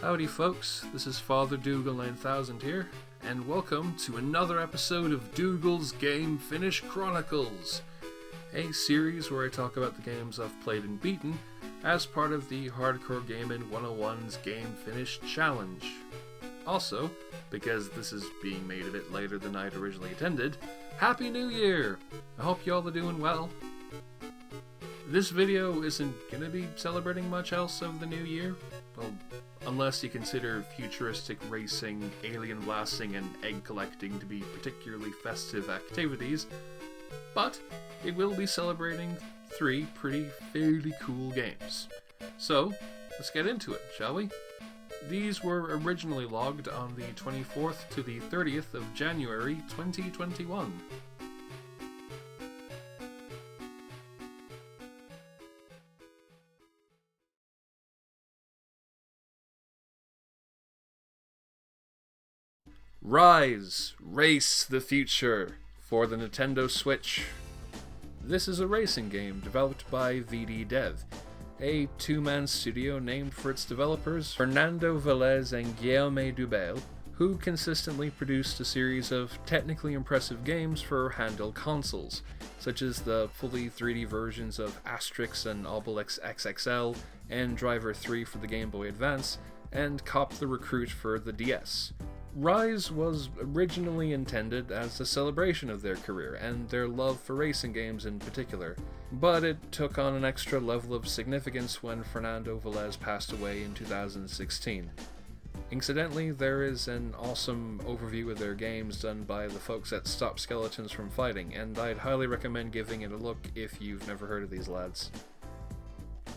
Howdy folks, this is Father Dougal 9000 here, and welcome to another episode of Dougal's Game Finish Chronicles, a series where I talk about the games I've played and beaten as part of the Hardcore Gaming 101's Game Finish Challenge. Also, because this is being made a bit later than I'd originally intended, Happy New Year! I hope y'all are doing well. This video isn't gonna be celebrating much else of the new year, well, unless you consider futuristic racing, alien blasting, and egg collecting to be particularly festive activities, but it will be celebrating three fairly cool games. So, let's get into it, shall we? These were originally logged on the 24th to the 30th of January 2021. Rise! Race the Future for the Nintendo Switch. This is a racing game developed by VD Dev, a two-man studio named for its developers Fernando Velez and Guillaume Dubel, who consistently produced a series of technically impressive games for handheld consoles, such as the fully 3D versions of Asterix and Obelix XXL, and Driver 3 for the Game Boy Advance, and Cop the Recruit for the DS. Rise was originally intended as a celebration of their career and their love for racing games in particular, but it took on an extra level of significance when Fernando Velez passed away in 2016. Incidentally, there is an awesome overview of their games done by the folks at Stop Skeletons from Fighting, and I'd highly recommend giving it a look if you've never heard of these lads.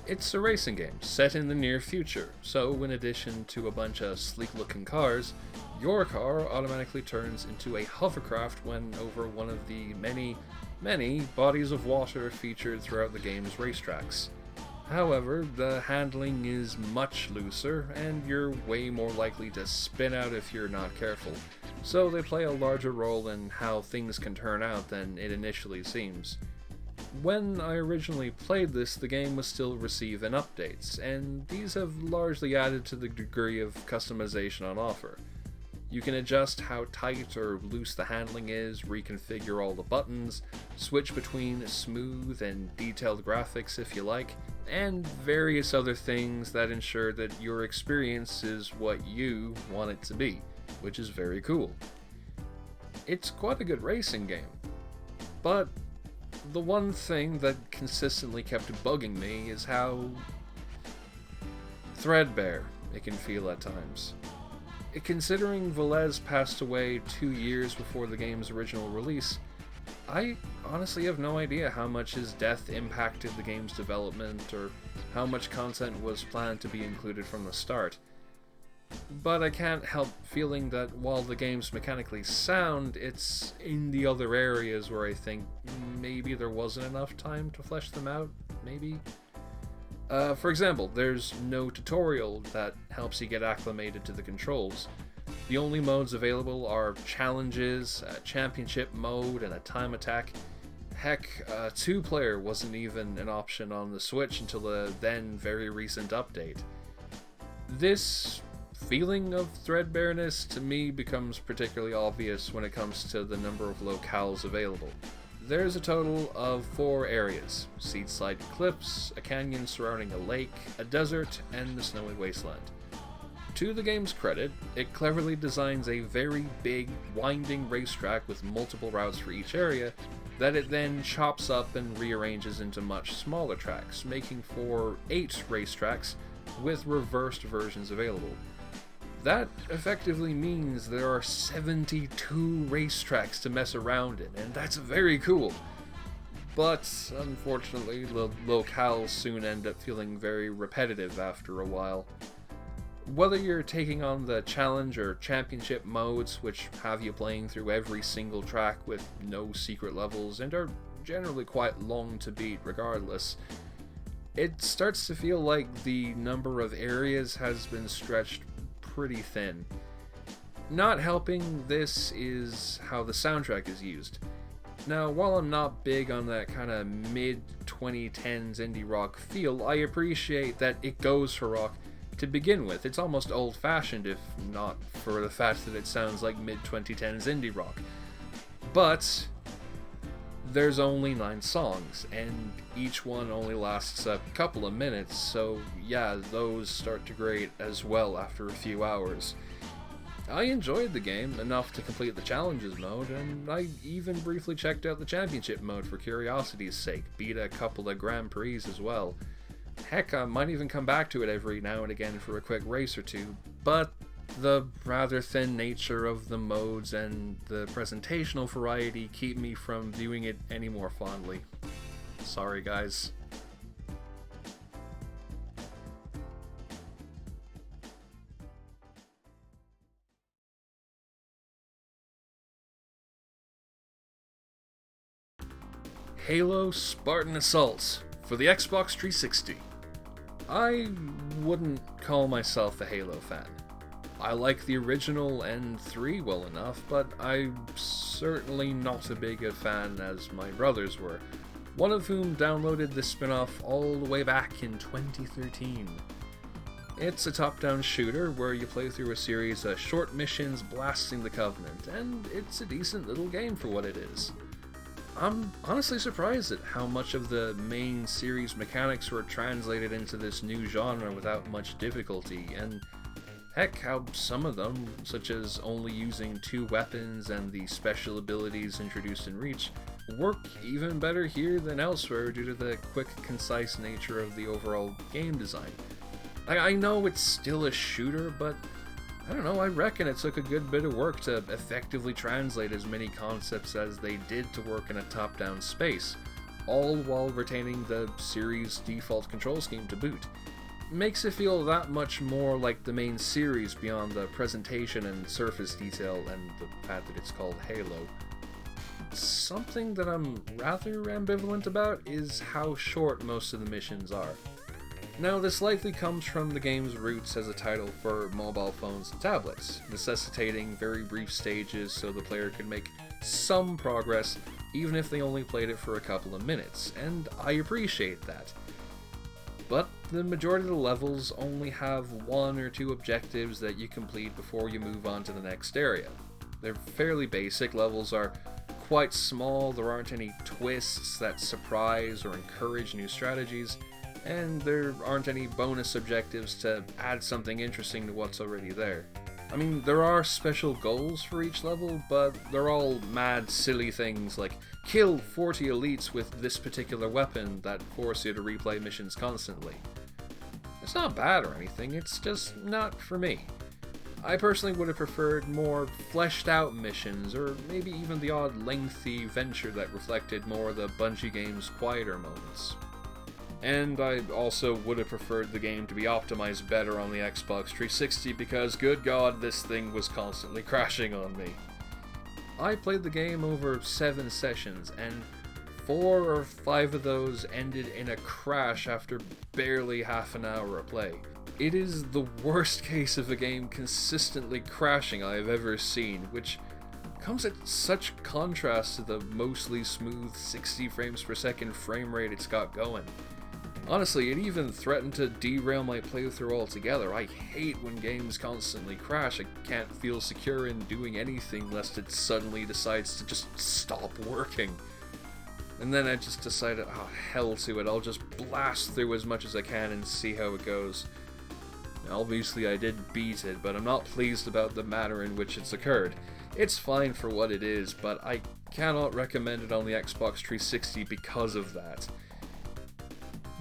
It's a racing game set in the near future, so in addition to a bunch of sleek-looking cars, your car automatically turns into a hovercraft when over one of the many bodies of water featured throughout the game's racetracks. However, the handling is much looser, and you're way more likely to spin out if you're not careful, so they play a larger role in how things can turn out than it initially seems. When I originally played this, the game was still receiving updates, and these have largely added to the degree of customization on offer. You can adjust how tight or loose the handling is, reconfigure all the buttons, switch between smooth and detailed graphics if you like, and various other things that ensure that your experience is what you want it to be, which is very cool. It's quite a good racing game, but the one thing that consistently kept bugging me is how threadbare it can feel at times. Considering Velez passed away 2 years before the game's original release, I honestly have no idea how much his death impacted the game's development or how much content was planned to be included from the start. But I can't help feeling that while the game's mechanically sound, it's in the other areas where I think maybe there wasn't enough time to flesh them out, maybe? For example, there's no tutorial that helps you get acclimated to the controls. The only modes available are challenges, a championship mode, and a time attack. Heck, two-player wasn't even an option on the Switch until the then very recent update. This feeling of threadbareness to me becomes particularly obvious when it comes to the number of locales available. There's a total of 4 areas: seaside cliffs, a canyon surrounding a lake, a desert, and the snowy wasteland. To the game's credit, it cleverly designs a very big, winding racetrack with multiple routes for each area that it then chops up and rearranges into much smaller tracks, making for 8 racetracks with reversed versions available. That effectively means there are 72 racetracks to mess around in, and that's very cool. But, unfortunately, the locales soon end up feeling very repetitive after a while. Whether you're taking on the challenge or championship modes, which have you playing through every single track with no secret levels and are generally quite long to beat regardless, it starts to feel like the number of areas has been stretched pretty thin. Not helping this is how the soundtrack is used. Now, while I'm not big on that kind of mid-2010s indie rock feel, I appreciate that it goes for rock To begin with, it's almost old-fashioned if not for the fact that it sounds like mid-2010s indie rock. But there's only 9 songs, and each one only lasts a couple of minutes, so yeah, those start to grate as well after a few hours. I enjoyed the game enough to complete the challenges mode, and I even briefly checked out the championship mode for curiosity's sake, beat a couple of Grand Prix as well. Heck, I might even come back to it every now and again for a quick race or two, but the rather thin nature of the modes and the presentational variety keep me from viewing it any more fondly. Sorry guys. Halo Spartan Assault for the Xbox 360. I wouldn't call myself a Halo fan. I like the original N3 well enough, but I'm certainly not as big a fan as my brothers were, one of whom downloaded the spin-off all the way back in 2013. It's a top-down shooter where you play through a series of short missions blasting the Covenant, and it's a decent little game for what it is. I'm honestly surprised at how much of the main series mechanics were translated into this new genre without much difficulty, and heck, how some of them, such as only using 2 weapons and the special abilities introduced in Reach, work even better here than elsewhere due to the quick, concise nature of the overall game design. I know it's still a shooter, but I don't know, I reckon it took a good bit of work to effectively translate as many concepts as they did to work in a top-down space, all while retaining the series' default control scheme to boot. Makes it feel that much more like the main series beyond the presentation and surface detail and the fact that it's called Halo. Something that I'm rather ambivalent about is how short most of the missions are. Now, this likely comes from the game's roots as a title for mobile phones and tablets, necessitating very brief stages so the player could make some progress even if they only played it for a couple of minutes, and I appreciate that. But the majority of the levels only have 1 or 2 objectives that you complete before you move on to the next area. They're fairly basic, levels are quite small, there aren't any twists that surprise or encourage new strategies, and there aren't any bonus objectives to add something interesting to what's already there. I mean, there are special goals for each level, but they're all mad, silly things like kill 40 elites with this particular weapon that force you to replay missions constantly. It's not bad or anything, it's just not for me. I personally would have preferred more fleshed out missions, or maybe even the odd lengthy venture that reflected more of the Bungie game's quieter moments. And I also would have preferred the game to be optimized better on the Xbox 360 because, good god, this thing was constantly crashing on me. I played the game over 7 sessions, and 4 or 5 of those ended in a crash after barely half an hour of play. It is the worst case of a game consistently crashing I have ever seen, which comes at such contrast to the mostly smooth 60 frames per second frame rate it's got going. Honestly, it even threatened to derail my playthrough altogether. I hate when games constantly crash. I can't feel secure in doing anything lest it suddenly decides to just stop working. And then I just decided, oh hell to it, I'll just blast through as much as I can and see how it goes. Obviously I did beat it, but I'm not pleased about the manner in which it's occurred. It's fine for what it is, but I cannot recommend it on the Xbox 360 because of that.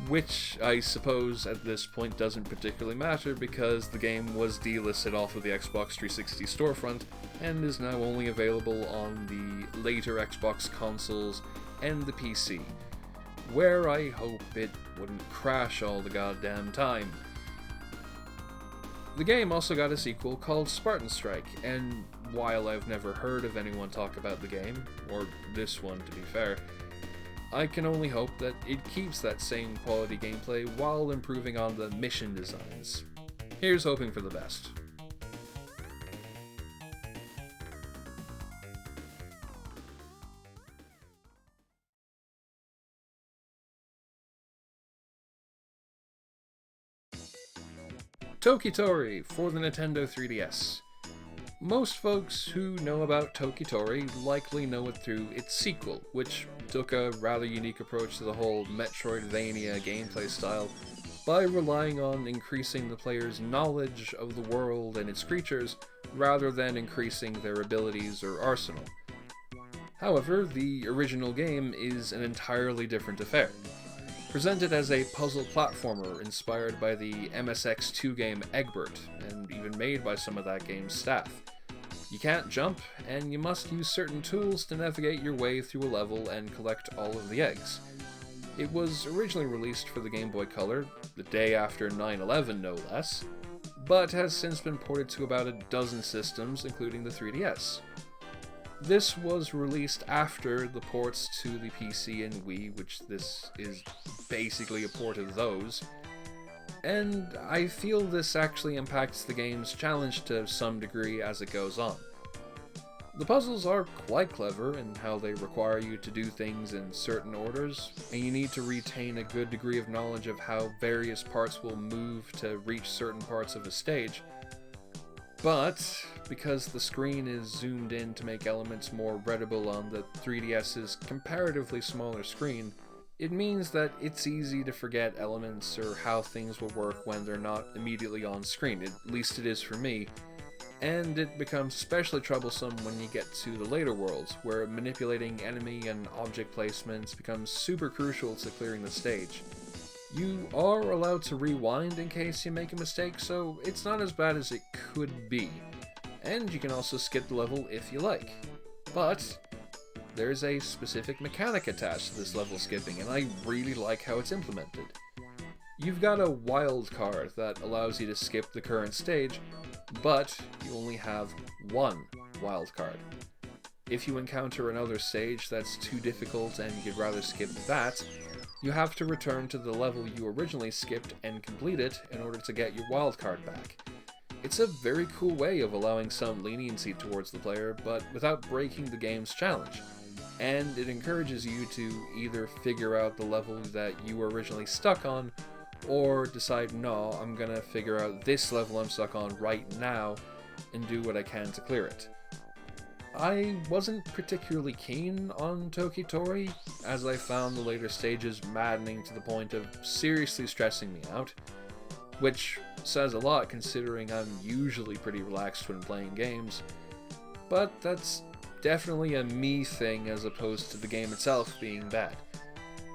Which I suppose at this point doesn't particularly matter because the game was delisted off of the Xbox 360 storefront and is now only available on the later Xbox consoles and the PC, where I hope it wouldn't crash all the goddamn time. The game also got a sequel called Spartan Strike, and while I've never heard of anyone talk about the game, or this one to be fair, I can only hope that it keeps that same quality gameplay while improving on the mission designs. Here's hoping for the best. Toki Tori for the Nintendo 3DS. Most folks who know about Toki Tori likely know it through its sequel, which took a rather unique approach to the whole Metroidvania gameplay style by relying on increasing the player's knowledge of the world and its creatures rather than increasing their abilities or arsenal. However, the original game is an entirely different affair. Presented as a puzzle platformer inspired by the MSX2 game Egbert, and even made by some of that game's staff. You can't jump, and you must use certain tools to navigate your way through a level and collect all of the eggs. It was originally released for the Game Boy Color, the day after 9/11 no less, but has since been ported to about a dozen systems, including the 3DS. This was released after the ports to the PC and Wii, which this is basically a port of those, and I feel this actually impacts the game's challenge to some degree as it goes on. The puzzles are quite clever in how they require you to do things in certain orders, and you need to retain a good degree of knowledge of how various parts will move to reach certain parts of a stage. But, because the screen is zoomed in to make elements more readable on the 3DS's comparatively smaller screen, it means that it's easy to forget elements or how things will work when they're not immediately on screen, at least it is for me, and it becomes especially troublesome when you get to the later worlds, where manipulating enemy and object placements becomes super crucial to clearing the stage. You are allowed to rewind in case you make a mistake, so it's not as bad as it could be. And you can also skip the level if you like. But there's a specific mechanic attached to this level skipping, and I really like how it's implemented. You've got a wild card that allows you to skip the current stage, but you only have one wild card. If you encounter another stage that's too difficult and you'd rather skip that, you have to return to the level you originally skipped and complete it in order to get your wildcard back. It's a very cool way of allowing some leniency towards the player, but without breaking the game's challenge. And it encourages you to either figure out the level that you were originally stuck on, or decide, no, I'm gonna figure out this level I'm stuck on right now, and do what I can to clear it. I wasn't particularly keen on Toki Tori, as I found the later stages maddening to the point of seriously stressing me out, which says a lot considering I'm usually pretty relaxed when playing games, but that's definitely a me thing as opposed to the game itself being bad.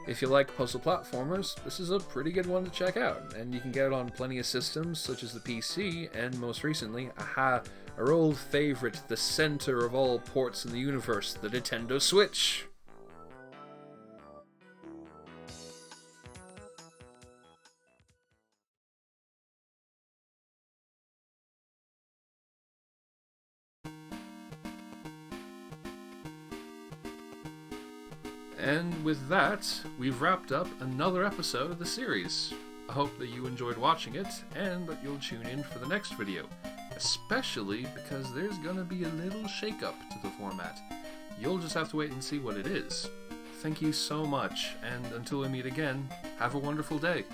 If you like puzzle platformers, this is a pretty good one to check out, and you can get it on plenty of systems such as the PC, and most recently, our old favourite, the center of all ports in the universe, the Nintendo Switch! And with that, we've wrapped up another episode of the series. I hope that you enjoyed watching it, and that you'll tune in for the next video, especially because there's gonna be a little shake-up to the format. You'll just have to wait and see what it is. Thank you so much, and until we meet again, have a wonderful day.